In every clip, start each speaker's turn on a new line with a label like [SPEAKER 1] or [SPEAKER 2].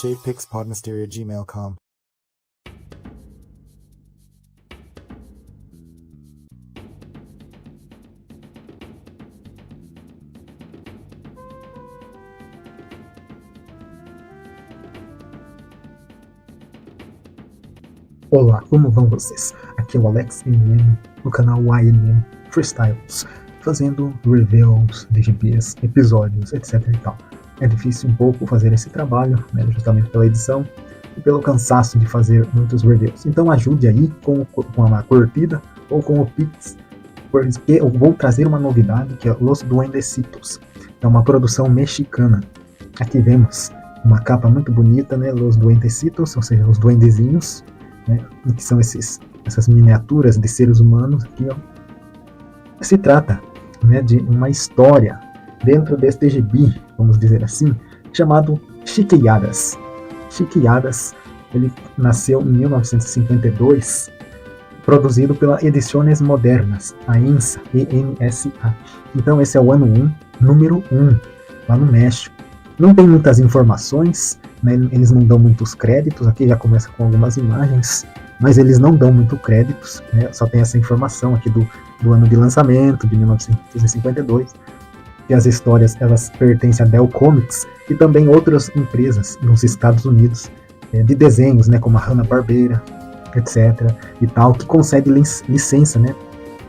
[SPEAKER 1] jpixpodmysteria@gmail.com.
[SPEAKER 2] Olá, como vão vocês? Aqui é o Alex MM, do canal YNM Freestyles, fazendo reviews, DGPs, episódios, etc e tal. É difícil um pouco fazer esse trabalho, né, justamente pela edição e pelo cansaço de fazer muitos reviews. Então ajude aí com uma curtida ou com o Pix, porque eu vou trazer uma novidade que é Los Duendecitos. É uma produção mexicana. Aqui vemos uma capa muito bonita, né, Los Duendecitos, ou seja, os duendezinhos, né, que são essas miniaturas de seres humanos aqui, ó. Se trata, né, de uma história dentro deste gibi, vamos dizer assim, chamado Chiqueadas. Chiqueadas, ele nasceu em 1952, produzido pela Ediciones Modernas, a ENSA, E-N-S-A. Então esse é o ano 1, número 1, lá no México. Não tem muitas informações, né, eles não dão muitos créditos, aqui já começa com algumas imagens, mas eles não dão muito créditos, né, só tem essa informação aqui do ano de lançamento, de 1952, e as histórias elas pertencem a Dell Comics e também outras empresas nos Estados Unidos, de desenhos, né, como a Hanna-Barbera, etc. e tal, que concede licença, né,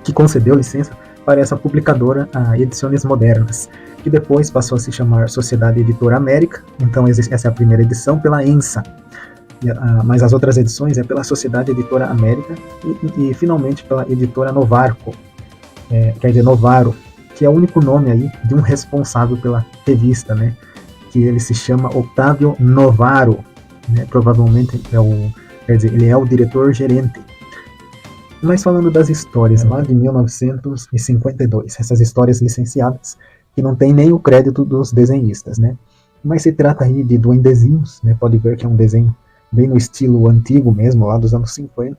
[SPEAKER 2] que concedeu licença para essa publicadora, a Ediciones Modernas, que depois passou a se chamar Sociedade Editora América. Então essa é a primeira edição pela ENSA, mas as outras edições é pela Sociedade Editora América e finalmente pela Editora Novarco, quer dizer, Novaro, que é o único nome aí de um responsável pela revista, né, que ele se chama Otávio Novaro, né, provavelmente ele é o diretor-gerente. Mas falando das histórias lá de 1952, essas histórias licenciadas, que não tem nem o crédito dos desenhistas, né? Mas se trata aí de duendezinhos, né? Pode ver que é um desenho bem no estilo antigo mesmo, lá dos anos 50.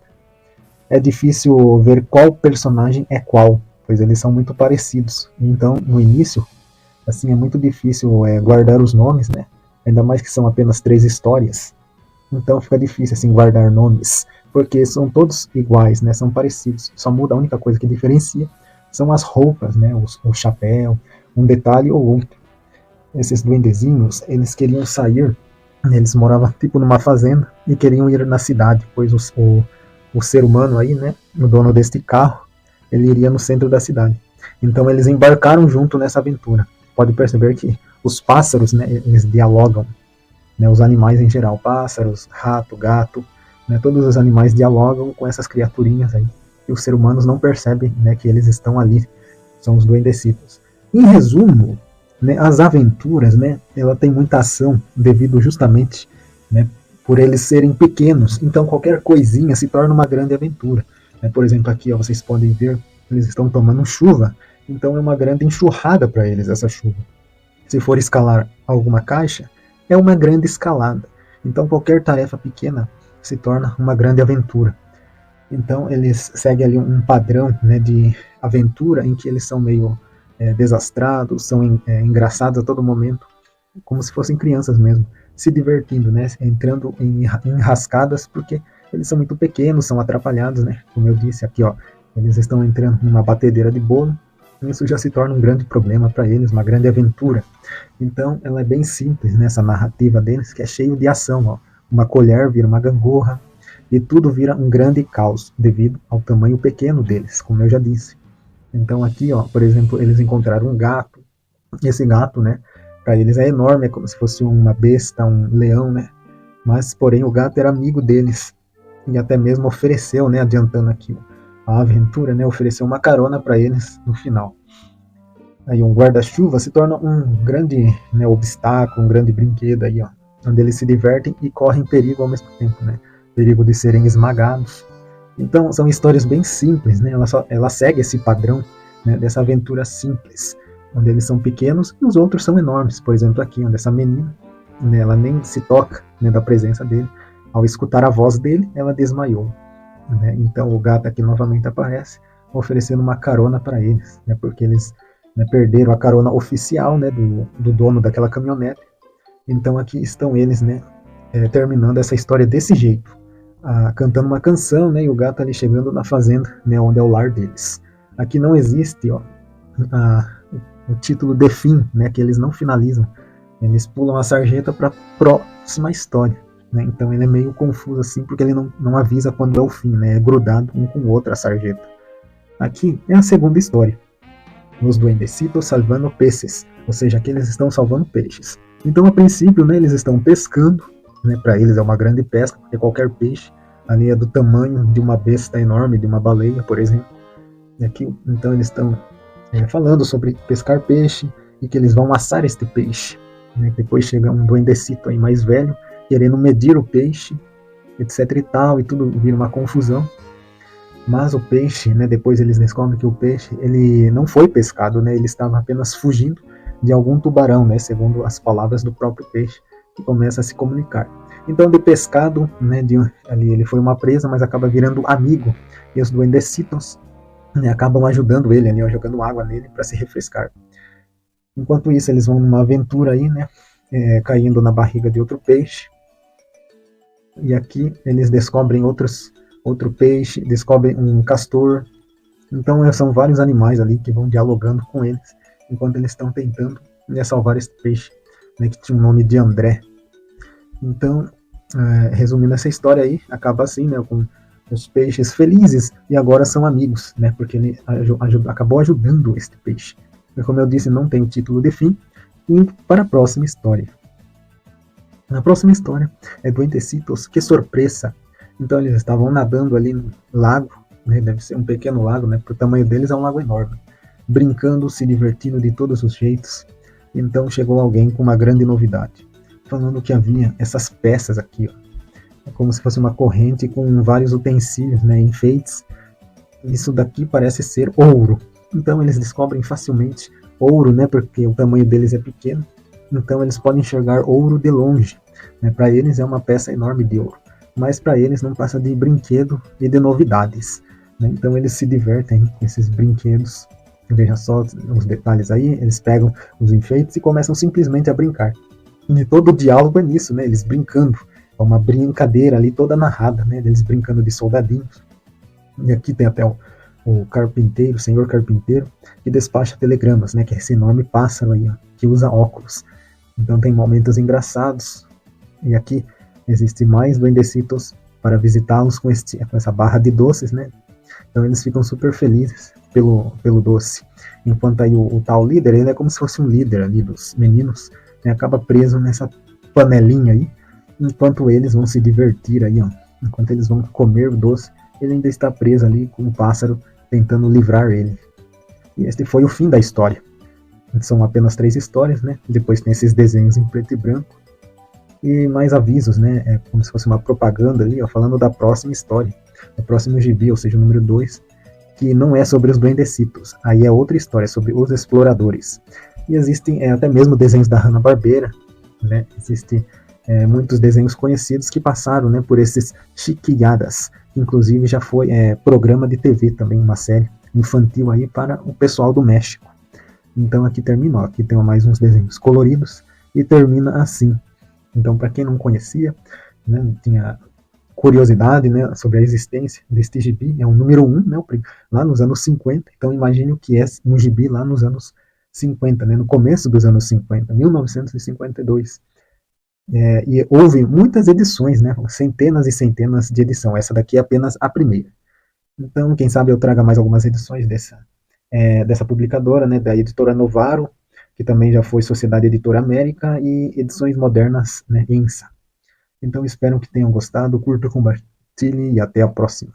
[SPEAKER 2] É difícil ver qual personagem é qual, pois eles são muito parecidos. Então, no início, assim, é muito difícil guardar os nomes, né? Ainda mais que são apenas 3 histórias. Então fica difícil assim guardar nomes, porque são todos iguais, né? São parecidos. Só muda, a única coisa que diferencia são as roupas, né? O chapéu, um detalhe ou outro. Esses duendezinhos, eles queriam sair, eles moravam tipo numa fazenda e queriam ir na cidade, pois o ser humano aí, né? O dono deste carro, ele iria no centro da cidade. Então eles embarcaram junto nessa aventura. Pode perceber que os pássaros, né? Eles dialogam. Né, os animais em geral, pássaros, rato, gato, né, todos os animais dialogam com essas criaturinhas aí, e os seres humanos não percebem, né, que eles estão ali, são os duendecitos. Em resumo, né, as aventuras, né, ela tem muita ação devido justamente, né, por eles serem pequenos, então qualquer coisinha se torna uma grande aventura. Né, por exemplo, aqui ó, vocês podem ver, eles estão tomando chuva, então é uma grande enxurrada para eles essa chuva. Se for escalar alguma caixa, é uma grande escalada. Então qualquer tarefa pequena se torna uma grande aventura. Então eles seguem ali um padrão, né, de aventura em que eles são meio desastrados, são engraçados a todo momento, como se fossem crianças mesmo, se divertindo, né, entrando em enrascadas, porque eles são muito pequenos, são atrapalhados, né, como eu disse aqui, ó, eles estão entrando numa batedeira de bolo. Isso já se torna um grande problema para eles, uma grande aventura. Então, ela é bem simples nessa narrativa deles, que é cheio de ação. Ó. Uma colher vira uma gangorra, e tudo vira um grande caos, devido ao tamanho pequeno deles, como eu já disse. Então, aqui, ó, por exemplo, eles encontraram um gato. Esse gato, né, para eles é enorme, é como se fosse uma besta, um leão, né? Mas, porém, o gato era amigo deles, e até mesmo ofereceu, né, adiantando aqui a aventura, né, ofereceu uma carona para eles no final. Aí um guarda-chuva se torna um grande, né, obstáculo, um grande brinquedo aí, ó, onde eles se divertem e correm perigo ao mesmo tempo, né, perigo de serem esmagados. Então são histórias bem simples, né, ela segue esse padrão, né, dessa aventura simples, onde eles são pequenos e os outros são enormes. Por exemplo aqui, onde essa menina, né, ela nem se toca, né, da presença dele, ao escutar a voz dele, ela desmaiou. Né? Então o gato aqui novamente aparece, oferecendo uma carona para eles, né? Porque eles, né, perderam a carona oficial, né, do dono daquela caminhonete. Então aqui estão eles, né, terminando essa história desse jeito, cantando uma canção, né, e o gato ali chegando na fazenda, né, onde é o lar deles. Aqui não existe, ó, a, o título de fim, né, que eles não finalizam. Eles pulam a sarjeta para a próxima história. Né? Então ele é meio confuso assim, porque ele não avisa quando é o fim, né? É grudado um com o outro a sarjeta. Aqui é a segunda história. Os duendecitos salvando peces, ou seja, aqui eles estão salvando peixes. Então, a princípio, né, eles estão pescando, né, para eles é uma grande pesca, porque qualquer peixe ali é do tamanho de uma besta enorme, de uma baleia, por exemplo. E aqui, então, eles estão falando sobre pescar peixe e que eles vão assar este peixe. Né? Depois chega um duendecito aí mais velho, querendo medir o peixe, etc e tal, e tudo vira uma confusão. Mas o peixe, né, depois eles descobrem que o peixe ele não foi pescado, né, ele estava apenas fugindo de algum tubarão, né, segundo as palavras do próprio peixe, que começa a se comunicar. Então, de pescado, né, ali ele foi uma presa, mas acaba virando amigo, e os duendecitos, né, acabam ajudando ele, ali, jogando água nele para se refrescar. Enquanto isso, eles vão numa aventura aí, né, caindo na barriga de outro peixe, e aqui eles descobrem outro peixe, descobrem um castor. Então são vários animais ali que vão dialogando com eles, enquanto eles estão tentando, né, salvar esse peixe, né, que tinha o nome de André. Então, resumindo essa história aí, acaba assim, né, com os peixes felizes e agora são amigos, né, porque ele acabou ajudando este peixe. E como eu disse, não tem o título de fim. E para a próxima história. Na próxima história é Duendecitos, que surpresa! Então eles estavam nadando ali no lago, né, deve ser um pequeno lago, né, porque o tamanho deles é um lago enorme, brincando, se divertindo de todos os jeitos. Então chegou alguém com uma grande novidade, falando que havia essas peças aqui, ó, como se fosse uma corrente com vários utensílios, né, enfeites. Isso daqui parece ser ouro. Então eles descobrem facilmente ouro, né, porque o tamanho deles é pequeno. Então eles podem enxergar ouro de longe. Né? Para eles é uma peça enorme de ouro, mas para eles não passa de brinquedo e de novidades. Né? Então eles se divertem com esses brinquedos. Veja só os detalhes aí, eles pegam os enfeites e começam simplesmente a brincar. E todo o diálogo é nisso, né? Eles brincando. É uma brincadeira ali toda narrada, né? Eles brincando de soldadinhos. E aqui tem até o carpinteiro, o senhor carpinteiro, que despacha telegramas, né? Que é esse enorme pássaro aí, ó, que usa óculos. Então tem momentos engraçados. E aqui existe mais duendecitos para visitá-los com essa barra de doces, né? Então eles ficam super felizes pelo doce. Enquanto aí o tal líder, ele é como se fosse um líder ali dos meninos, né? Acaba preso nessa panelinha aí, enquanto eles vão se divertir aí, ó. Enquanto eles vão comer o doce, ele ainda está preso ali com o pássaro tentando livrar ele. E este foi o fim da história. São apenas 3 histórias, né? Depois tem esses desenhos em preto e branco. E mais avisos, né? É como se fosse uma propaganda ali, ó, falando da próxima história. O próximo gibi, ou seja, o número 2, que não é sobre os duendecitos. Aí é outra história, sobre os exploradores. E existem até mesmo desenhos da Hanna-Barbera, né? Existem muitos desenhos conhecidos que passaram, né, por esses chiquilhadas. Inclusive já foi programa de TV também, uma série infantil aí para o pessoal do México. Então aqui terminou, aqui tem mais uns desenhos coloridos e termina assim. Então para quem não conhecia, né, tinha curiosidade, né, sobre a existência deste gibi, é o número 1, né, lá nos anos 50, então imagine o que é um gibi lá nos anos 50, né, no começo dos anos 50, 1952. E houve muitas edições, né, centenas e centenas de edições, essa daqui é apenas a primeira. Então, quem sabe eu traga mais algumas edições dessa publicadora, né, da editora Novaro, que também já foi Sociedade Editora América, e Edições Modernas, né, INSA. Então espero que tenham gostado, curta, compartilhe e até a próxima.